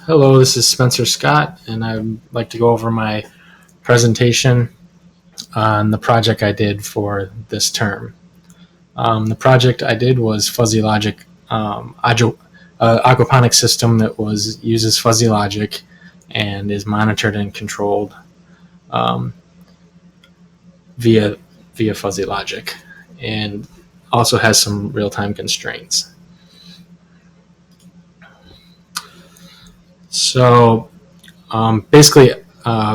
Hello, this is Spencer Scott, and I'd like to go over my presentation on the project I did for this term. The project I did was fuzzy logic, aquaponics system that uses fuzzy logic and is monitored and controlled um, via fuzzy logic, and also has some real-time constraints. So basically,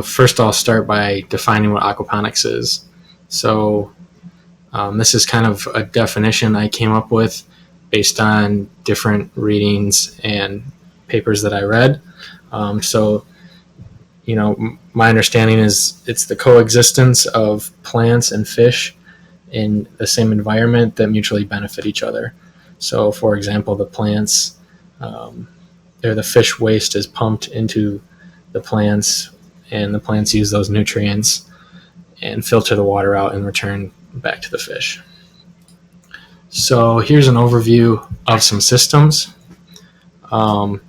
first I'll start by defining what aquaponics is. So this is kind of a definition I came up with based on different readings and papers that I read. So, my understanding is it's the coexistence of plants and fish in the same environment that mutually benefit each other. So, for example, the plants, or the fish waste is pumped into the plants, and the plants use those nutrients and filter the water out and return back to the fish. So here's an overview of some systems. The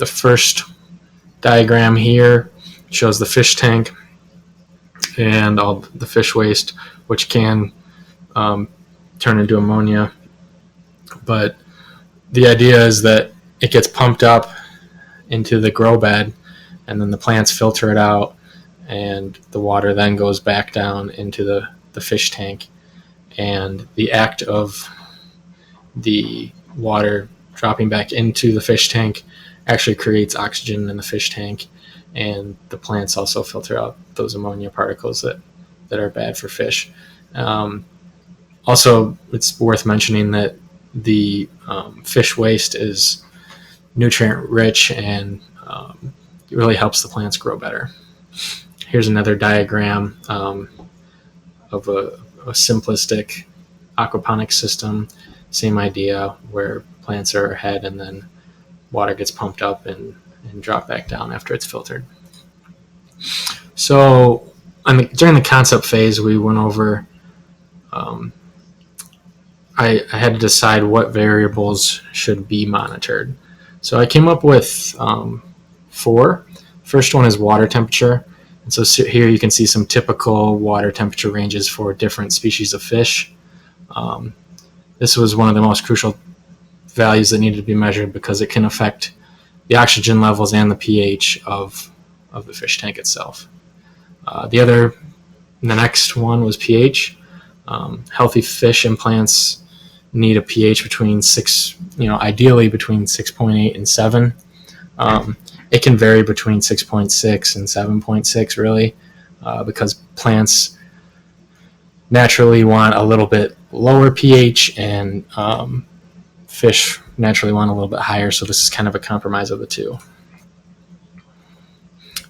first diagram here shows the fish tank and all the fish waste, which can turn into ammonia. But the idea is that it gets pumped up into the grow bed, and then the plants filter it out, and the water then goes back down into the fish tank. And the act of the water dropping back into the fish tank actually creates oxygen in the fish tank, and the plants also filter out those ammonia particles that are bad for fish. Also, it's worth mentioning that the fish waste is nutrient rich, and it really helps the plants grow better. Here's another diagram of a simplistic aquaponics system. Same idea, where plants are ahead and then water gets pumped up and dropped back down after it's filtered. So during the concept phase, we went over, I had to decide what variables should be monitored. So I came up with 4. First one is water temperature. And so here you can see some typical water temperature ranges for different species of fish. This was one of the most crucial values that needed to be measured because it can affect the oxygen levels and the pH of the fish tank itself. The next one was pH. Healthy fish and plants need a pH between 6, ideally between 6.8 and 7. It can vary between 6.6 and 7.6, really, because plants naturally want a little bit lower pH, and fish naturally want a little bit higher, so this is kind of a compromise of the two.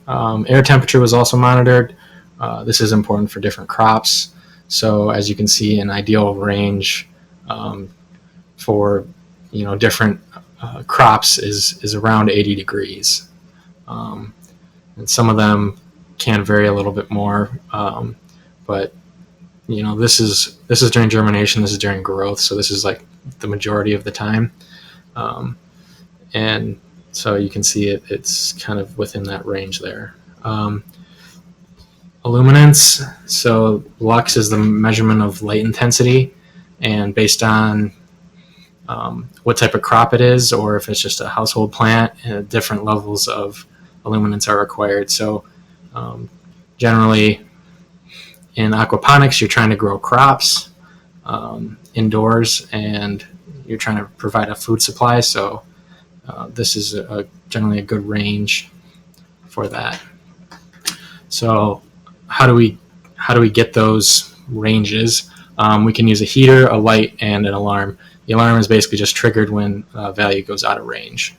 Air temperature was also monitored. This is important for different crops. So as you can see, an ideal range for different crops is around 80 degrees. And some of them can vary a little bit more, but this is during germination, this is during growth, so this is like the majority of the time, and so you can see it's kind of within that range there. Illuminance, so lux is the measurement of light intensity, and based on what type of crop it is, or if it's just a household plant, different levels of illuminance are required. So generally in aquaponics, you're trying to grow crops indoors, and you're trying to provide a food supply, so this is generally a good range for that. So how do we get those ranges? We can use a heater, a light, and an alarm. The alarm is basically just triggered when value goes out of range.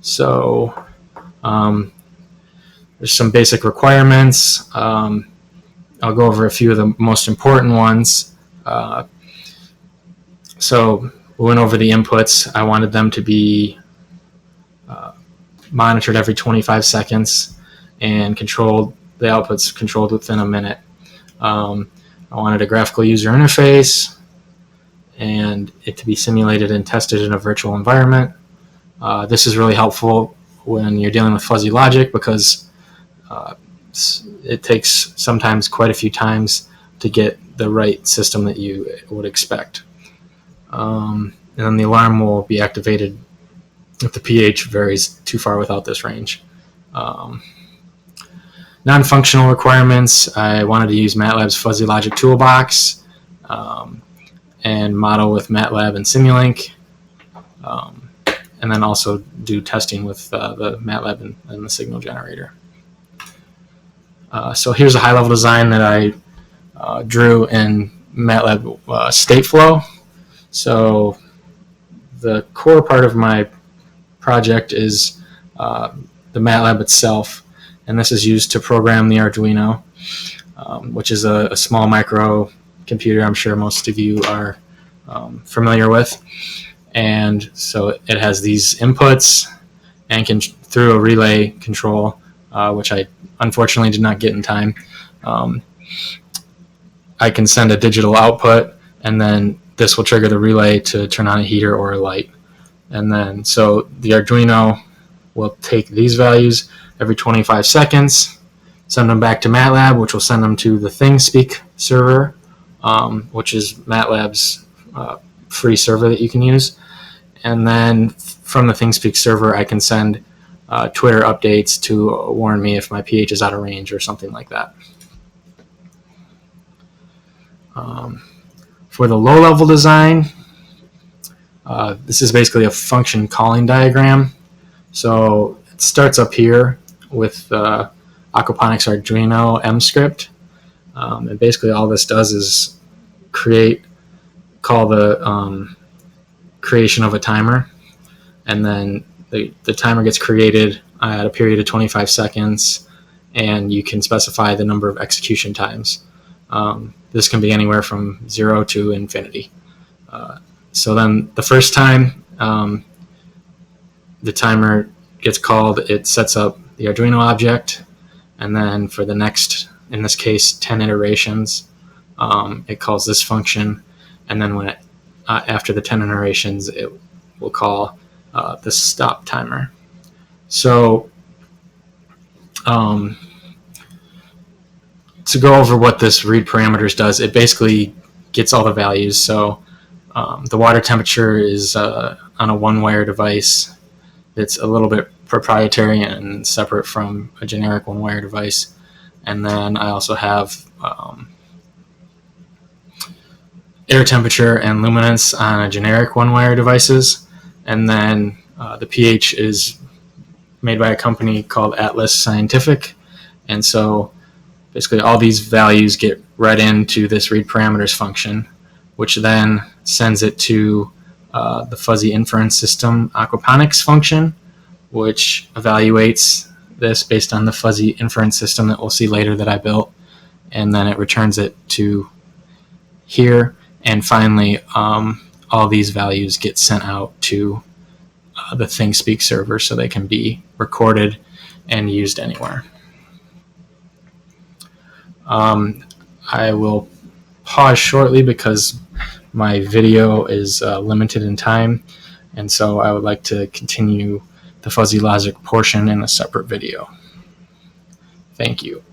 So there's some basic requirements. I'll go over a few of the most important ones. So we went over the inputs. I wanted them to be monitored every 25 seconds and controlled. The outputs controlled within a minute. I wanted a graphical user interface and it to be simulated and tested in a virtual environment. This is really helpful when you're dealing with fuzzy logic because it takes sometimes quite a few times to get the right system that you would expect. And then the alarm will be activated if the pH varies too far without this range. Non-functional requirements, I wanted to use MATLAB's Fuzzy Logic Toolbox and model with MATLAB and Simulink, and then also do testing with the MATLAB and the signal generator. So here's a high-level design that I drew in MATLAB Stateflow. So the core part of my project is the MATLAB itself, and this is used to program the Arduino, which is a small micro computer I'm sure most of you are familiar with. And so it has these inputs and can, through a relay control, which I unfortunately did not get in time, I can send a digital output, and then this will trigger the relay to turn on a heater or a light. And then so the Arduino will take these values every 25 seconds, send them back to MATLAB, which will send them to the ThingSpeak server, which is MATLAB's free server that you can use. And then from the ThingSpeak server, I can send Twitter updates to warn me if my pH is out of range or something like that. For the low-level design, this is basically a function calling diagram. So it starts up here with Aquaponics Arduino M script. And basically all this does is call the creation of a timer, and then the timer gets created at a period of 25 seconds, and you can specify the number of execution times. This can be anywhere from 0 to infinity. So then the first time the timer gets called, it sets up the Arduino object, and then for the next, in this case, 10 iterations, it calls this function, and then when after the 10 iterations, it will call the stop timer. So to go over what this read parameters does, it basically gets all the values. So the water temperature is on a one-wire device. It's a little bit proprietary and separate from a generic one-wire device. And then I also have air temperature and luminance on a generic one-wire devices. And then the pH is made by a company called Atlas Scientific. And so basically all these values get read into this read parameters function, which then sends it to the fuzzy inference system aquaponics function, which evaluates this based on the fuzzy inference system that we'll see later that I built, and then it returns it to here. And finally, all these values get sent out to the ThingSpeak server so they can be recorded and used anywhere. I will pause shortly because my video is limited in time, and so I would like to continue the fuzzy logic portion in a separate video. Thank you.